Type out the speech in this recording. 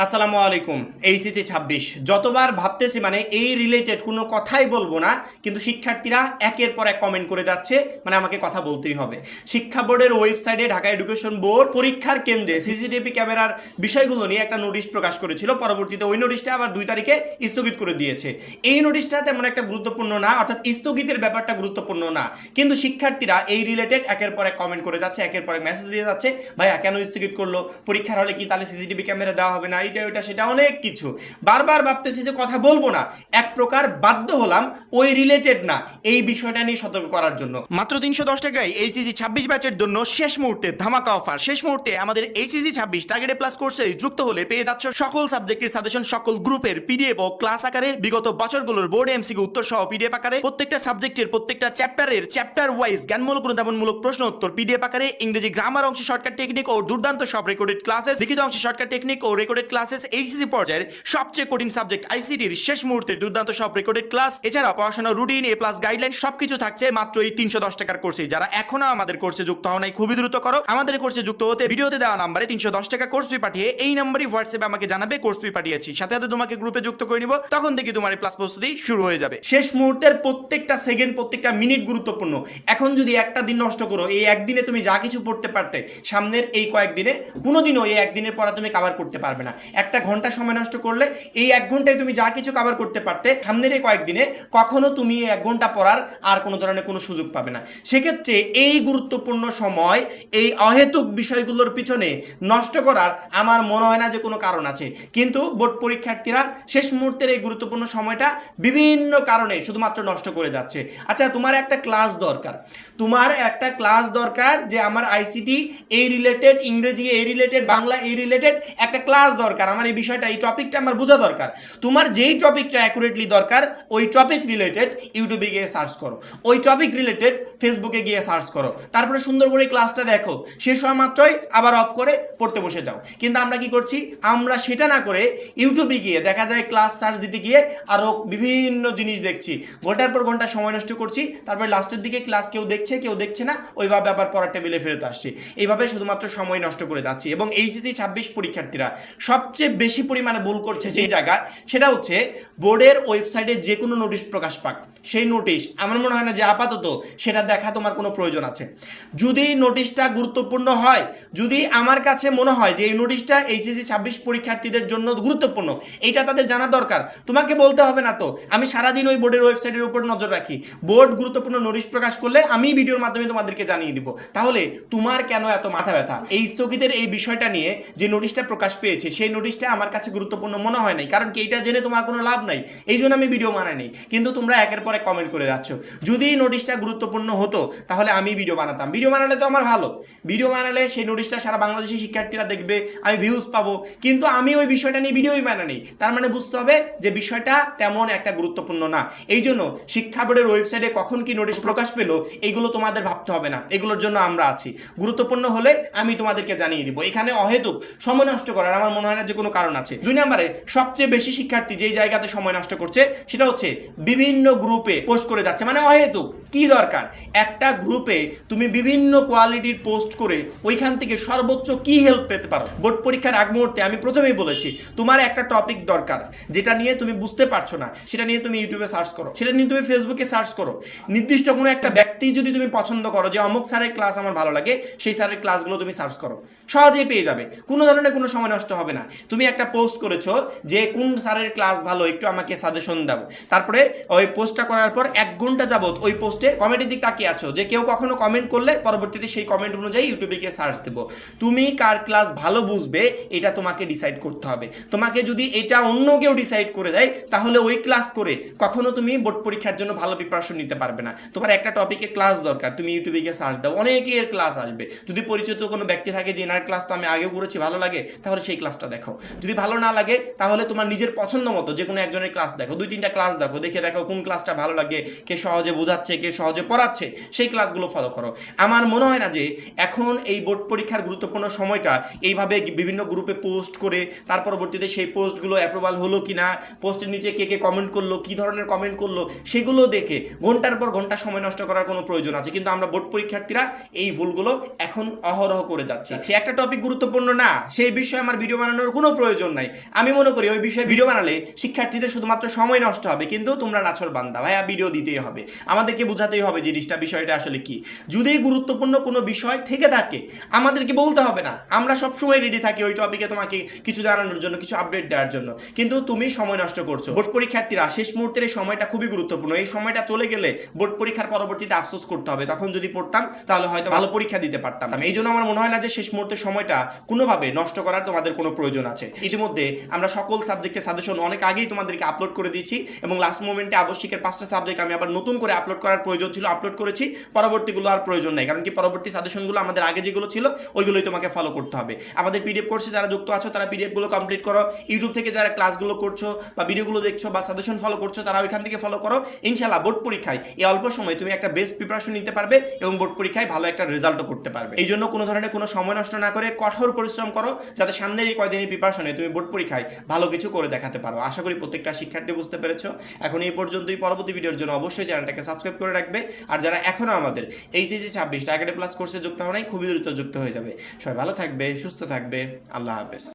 আসসালামু আলাইকুম। এইচএসসি 26 যতবার ভাবতেছি মানে এই রিলেটেড কোনো কথাই বলবো না, কিন্তু শিক্ষার্থীরা একের পর এক কমেন্ট করে যাচ্ছে, মানে আমাকে কথা বলতেই হবে। শিক্ষা বোর্ডের ওয়েবসাইটে ঢাকা এডুকেশন বোর্ড পরীক্ষার কেন্দ্রে সিসিটিভি ক্যামেরার বিষয়গুলো নিয়ে একটা নোটিশ প্রকাশ করেছিল। পরবর্তীতে ওই নোটিশটা আবার 2 তারিখে স্থগিত করে দিয়েছে। এই নোটিশটা তেমন একটা গুরুত্বপূর্ণ না, অর্থাৎ স্থগিতের ব্যাপারটা গুরুত্বপূর্ণ না, কিন্তু শিক্ষার্থীরা এই রিলেটেড একের পর এক কমেন্ট করে যাচ্ছে, একের পর এক মেসেজ দিয়ে যাচ্ছে, ভাইয়া কেন স্থগিত করলো, পরীক্ষার হলে কি তাহলে সিসিটিভি ক্যামেরা দেওয়া হবে না, এটা ওইটা সেটা অনেক কিছু। বারবার ভাবতেছি যে কথা বলবো না, এক প্রকার বাধ্য হলাম ওই রিলেটেড না এই বিষয়টা নিয়ে সতর্ক করার জন্য। মাত্র 310 টাকায় এইচএসসি 26 ব্যাচের জন্য শেষ মুহূর্তে ধামাকা অফার। শেষ মুহূর্তে আমাদের এইচএসসি 26 টার্গেট প্লাস কোর্সে যুক্ত হলে পেয়ে যাচ্ছ সকল সাবজেক্টের সাজেশন, সকল গ্রুপের পিডিএফ ও ক্লাস আকারে, বিগত বছরগুলোর বোর্ড এমসিকিউ উত্তর সহ পিডিএফ আকারে, প্রত্যেকটা সাবজেক্টের প্রত্যেকটা চ্যাপ্টার ওয়াইজ জ্ঞানমূলক অনুধাবনমূলক প্রশ্ন উত্তর পিডিএফ আকারে, ইংরেজি গ্রামার অংশে শর্টকাট টেকনিক ও দুর্দান্ত সব রেকর্ডেড ক্লাসেস, লিখিত অংশে শর্টকাট টেকনিক ও রেকর্ডেড ক্লাসেস, এইচএসসি পর্যায়ের সবচেয়ে কঠিন সাবজেক্ট আইসিটির শেষ মুহূর্তে দুর্দান্ত সব রেকর্ডেড ক্লাস, এছাড়া পড়াশোনার রুটিন, এ প্লাস গাইডলাইন সবকিছু থাকছে মাত্র এই 310 টাকার কোর্সে। যারা এখনো আমাদের কোর্সে যুক্ত হও নাই, খুবই দ্রুত করো। আমাদের কোর্সে যুক্ত হতে ভিডিওতে দেওয়া নাম্বারে 310 টাকা কোর্স ফি পাঠিয়ে এই নাম্বারই হোয়াটসঅ্যাপে আমাকে জানাবে কোর্স ফি পাঠিয়েছি, সাথে সাথে তোমাকে গ্রুপে যুক্ত করে নিব, তখন থেকে তোমার এই প্লাস প্রস্তুতি শুরু হয়ে যাবে। শেষ মুহূর্তের প্রত্যেকটা সেকেন্ড, প্রত্যেকটা মিনিট গুরুত্বপূর্ণ। এখন যদি একটা দিন নষ্ট করো, এই একদিনে তুমি যা কিছু পড়তে পারতে সামনের এই কয়েকদিনে কোনোদিনও এই একদিনের পড়া তুমি কভার করতে পারবে না। একটা ঘন্টা সময় নষ্ট করলে এই 1 ঘন্টায় তুমি যা কিছু কভার করতে পারতে সামনের এই কয়েকদিনে কখনো তুমি 1 ঘন্টা পড়ার আর কোনো ধরনের কোনো সুযোগ পাবে না। সেক্ষেত্রে এই গুরুত্বপূর্ণ সময় এই অহেতুক বিষয়গুলোর পিছনে নষ্ট করার আমার মনে হয় না যে কোনো কারণ আছে, কিন্তু বোর্ড পরীক্ষার্থীরা শেষ মুহূর্তের এই গুরুত্বপূর্ণ সময়টা বিভিন্ন কারণে শুধুমাত্র নষ্ট করে যাচ্ছে। আচ্ছা, তোমার একটা ক্লাস দরকার, যে আমার আইসিটি এই রিলেটেড, ইংরেজি এই রিলেটেড, বাংলা এই রিলেটেড একটা ক্লাস দরকার, আমার এই বিষয়টা এই টপিকটা আমার বোঝা দরকার। তোমার যেই টপিকটা অ্যাকুরেটলি দরকার ওই টপিক রিলেটেড ইউটিউবে গিয়ে সার্চ করো, ওই টপিক রিলেটেড ফেসবুকে গিয়ে সার্চ করো, তারপরে সুন্দর করে ক্লাসটা দেখো, শেষ হওয়া মাত্রই আবার অফ করে পড়তে বসে যাও। কিন্তু আমরা কি করছি, আমরা সেটা না করে ইউটিউবে গিয়ে দেখা যায় ক্লাস সার্চ দিতে গিয়ে আরও বিভিন্ন জিনিস দেখছি, ঘন্টার পর ঘন্টা সময় নষ্ট করছি, তারপরে লাস্টের দিকে ক্লাস কেউ দেখছে না, ওইভাবে আবার পড়ার টেবিলে ফেরত আসছি। এইভাবে শুধুমাত্র সময় নষ্ট করে যাচ্ছি। এবং এইচএসসি 26 পরীক্ষার্থীরা সবচেয়ে বেশি পরিমাণে ভুল করছে সেই জায়গায়, সেটা হচ্ছে বোর্ডের ওয়েবসাইটে যে কোনো নোটিশ প্রকাশ পাক, সেই নোটিশ আমার মনে হয় না যে আপাতত সেটা দেখা তোমার কোনো প্রয়োজন আছে। যদি নোটিশটা গুরুত্বপূর্ণ হয়, যদি আমার কাছে মনে হয় যে এই নোটিশটা এইচএসসি 26 পরীক্ষার্থীদের জন্য গুরুত্বপূর্ণ, এইটা তাদের জানা দরকার, তোমাকে বলতে হবে না তো। আমি সারাদিন ওই বোর্ডের ওয়েবসাইটের উপর নজর রাখি, বোর্ড গুরুত্বপূর্ণ নোটিশ প্রকাশ করলে আমি ভিডিওর মাধ্যমে তোমাদেরকে জানিয়ে দিব। তাহলে তোমার কেন এত মাথা ব্যথা? এই স্থগিতের এই বিষয়টা নিয়ে যে নোটিশটা প্রকাশ পেয়েছে, সেই নোটিশটা আমার কাছে গুরুত্বপূর্ণ মনে হয় নাই, কারণ কি এটা জেনে তোমার কোনো লাভ নাই, এই জন্য আমি ভিডিও বানাইনি। কিন্তু তোমরা একের পর এক কমেন্ট করে যাচ্ছ। যদি নোটিশটা গুরুত্বপূর্ণ হতো তাহলে আমি ভিডিও বানাতাম, ভিডিও বানালে তো আমার ভালো, ভিডিও বানালে সেই নোটিশটা সারা বাংলাদেশি শিক্ষার্থীরা দেখবে, আমি ভিউজ পাবো, কিন্তু আমি ওই বিষয়টা নিয়ে ভিডিওই বানাইনি, তার মানে বুঝতে হবে যে বিষয়টা তেমন একটা গুরুত্বপূর্ণ না। এই জন্য শিক্ষা বোর্ডের ওয়েবসাইটে কখন কি নোটিশ প্রকাশ পেলো এগুলো তোমাদের ভাবতে হবে না, এগুলোর জন্য আমরা আছি। গুরুত্বপূর্ণ হলে আমি তোমাদেরকে জানিয়ে দিব। এখানে অহেতুক সময় নষ্ট করার আমার মনে হয় না যে কোনো কারণ আছে। 2 নম্বরে সবচেয়ে বেশি শিক্ষার্থী যেই জায়গাতে সময় নষ্ট করছে সেটা হচ্ছে বিভিন্ন গ্রুপে পোস্ট করে যাচ্ছে, মানে অহেতুক। কি দরকার একটা গ্রুপে তুমি বিভিন্ন কোয়ালিটির পোস্ট করে ওইখান থেকে সর্বোচ্চ কি হেল্প পেতে পারো? বোর্ড পরীক্ষার আগ মুহূর্তে আমি প্রথমেই বলেছি, তোমার একটা টপিক দরকার যেটা নিয়ে তুমি বুঝতে পারছো না, সেটা নিয়ে তুমি ইউটিউবে সার্চ করো, সেটা নিয়ে তুমি ফেসবুকে সার্চ করো। নির্দিষ্ট কোনো একটা ব্যক্তি যদি তুমি পছন্দ করো যে অমুক স্যারের ক্লাস আমার ভালো লাগে, সেই স্যারের ক্লাসগুলো তুমি সার্চ করো, সহজেই পেয়ে যাবে, কোনো ধরনের কোনো সময় নষ্ট হবে না। তুমি একটা পোস্ট করেছো যে কোন স্যারের ক্লাস ভালো, একটু আমাকে সাজেশন দাও, তারপরে ওই পোস্টটা করার পর 1 ঘন্টা যাবত ওই পোস্টে কমেন্টের দিক তাকিয়ে আছো যে কেউ কখনো কমেন্ট করলে পরবর্তীতে সেই কমেন্ট অনুযায়ী ইউটিউবে গিয়ে সার্চ দেবো। তুমি কার ক্লাস ভালো বুঝবে এটা তোমাকে ডিসাইড করতে হবে। তোমাকে যদি এটা অন্য কেউ ডিসাইড করে দেয় তাহলে ওই ক্লাস করে কখনো তুমি বোর্ড পরীক্ষার জন্য ভালো প্রিপারেশন নিতে পারবে না। তোমার একটা টপিকের ক্লাস দরকার, তুমি ইউটিউবে গিয়ে সার্চ দাও, অনেকের ক্লাস আসবে। যদি পরিচিত কোনো ব্যক্তি থাকে যে এনার ক্লাস তো আমি আগেও করেছি, ভালো লাগে, তাহলে সেই ক্লাসটা দেখো। যদি ভালো না লাগে তাহলে তোমার নিজের পছন্দ মতো যে কোনো একজনের ক্লাস দেখো, 2-3টা ক্লাস দেখো কোন ক্লাসটা ভালো লাগে, কে সহজে বোঝাচ্ছে, কে সহজে পড়াচ্ছে, সেই ক্লাসগুলো ফলো করো। আমার মনে হয় না যে এখন এই বোর্ড পরীক্ষার গুরুত্বপূর্ণ সময়টা এইভাবে বিভিন্ন গ্রুপে পোস্ট করে তার পরবর্তীতে সেই পোস্টগুলো অ্যাপ্রুভাল হলো কি না, পোস্টের নিচে কে কে কমেন্ট করলো, কী ধরনের কমেন্ট করলো, সেগুলো দেখে ঘন্টার পর ঘন্টা সময় নষ্ট করার কোনো কোনো প্রয়োজন আছে, কিন্তু আমরা বোর্ড পরীক্ষার্থীরা এই ভুলগুলো এখন অহরহ করে যাচ্ছি। সে একটা টপিক গুরুত্বপূর্ণ না, সেই বিষয়ে আমার ভিডিও বানানোর কোনো প্রয়োজন নাই। আমি মনে করি ওই বিষয়ে ভিডিও বানালে শিক্ষার্থীদের শুধুমাত্র সময় নষ্ট হবে, কিন্তু তোমরা নাছর বান্দা ভাইয়া, ভিডিও দিতেই হবে, আমাদেরকে বোঝাতেই হবে জিনিসটা, বিষয়টা আসলে কি। যদি গুরুত্বপূর্ণ কোনো বিষয় থেকে থাকে আমাদেরকে বলতে হবে না, আমরা সবসময় রেডি থাকি ওই টপিকে তোমাকে কিছু জানানোর জন্য, কিছু আপডেট দেওয়ার জন্য, কিন্তু তুমি সময় নষ্ট করছো। বোর্ড পরীক্ষার্থীরা শেষ মুহূর্তের এই সময়টা খুবই গুরুত্বপূর্ণ, এই সময়টা চলে গেলে বোর্ড পরীক্ষার পরবর্তীতে আফসোস করতে হবে। তখন যদি পড়তাম তাহলে হয়তো ভালো পরীক্ষা দিতে পারতাম। এই জন্য আমার মনে হয় না যে শেষ মুহূর্তের সময়টা কোনোভাবে নষ্ট করার তোমাদের কোনো প্রয়োজন আছে। ইতিমধ্যে আমরা সকল সাবজেক্টের সাজেশন অনেক আগেই তোমাদেরকে আপলোড করে দিয়েছি, এবং লাস্ট মোমেন্টে আবশ্যিকের 5টা সাবজেক্ট আমি আবার নতুন করে আপলোড করার প্রয়োজন ছিল, আপলোড করেছি। পরবর্তীগুলো আর প্রয়োজন নেই, কারণ কি পরবর্তী সাজেশনগুলো আমাদের আগে যেগুলো ছিল ওইগুলোই তোমাকে ফলো করতে হবে। আমাদের পিডিএফ কোর্সে যারা যুক্ত আছো তারা পিডিএফগুলো কমপ্লিট করো, ইউটিউব থেকে যারা ক্লাসগুলো করছো বা ভিডিওগুলো দেখছো বা সাজেশন ফলো করছো তারা ওইখান থেকে ফলো করো। ইনশাআল্লাহ বোর্ড পরীক্ষায় এই অল্প সময় তুমি একটা বেস্ট প্রিপারেশন নিতে পারবে এবং বোর্ড পরীক্ষায় ভালো একটা রেজাল্টও করতে পারবে। এই জন্য কোনো ধরনের কোনো সময় নষ্ট না করে কঠোর পরিশ্রম করো, যাতে সামনের এই কয়দিনের প্রিপারেশনে তুমি বোর্ড পরীক্ষায় ভালো কিছু করে দেখাতে পারো। আশা করি প্রত্যেকটা শিক্ষার্থী বুঝতে পেরেছো। এখন এই পর্যন্তই, পরবর্তী ভিডিওর জন্য অবশ্যই চ্যানেলটাকে সাবস্ক্রাইব করে রাখবে। আর যারা এখনও আমাদের এইচএসসি 26 টার্গেট প্লাস কোর্সে যুক্ত হয় নাই, খুবই দ্রুত যুক্ত হয়ে যাবে। সবাই ভালো থাকবে, সুস্থ থাকবে, আল্লাহ হাফেজ।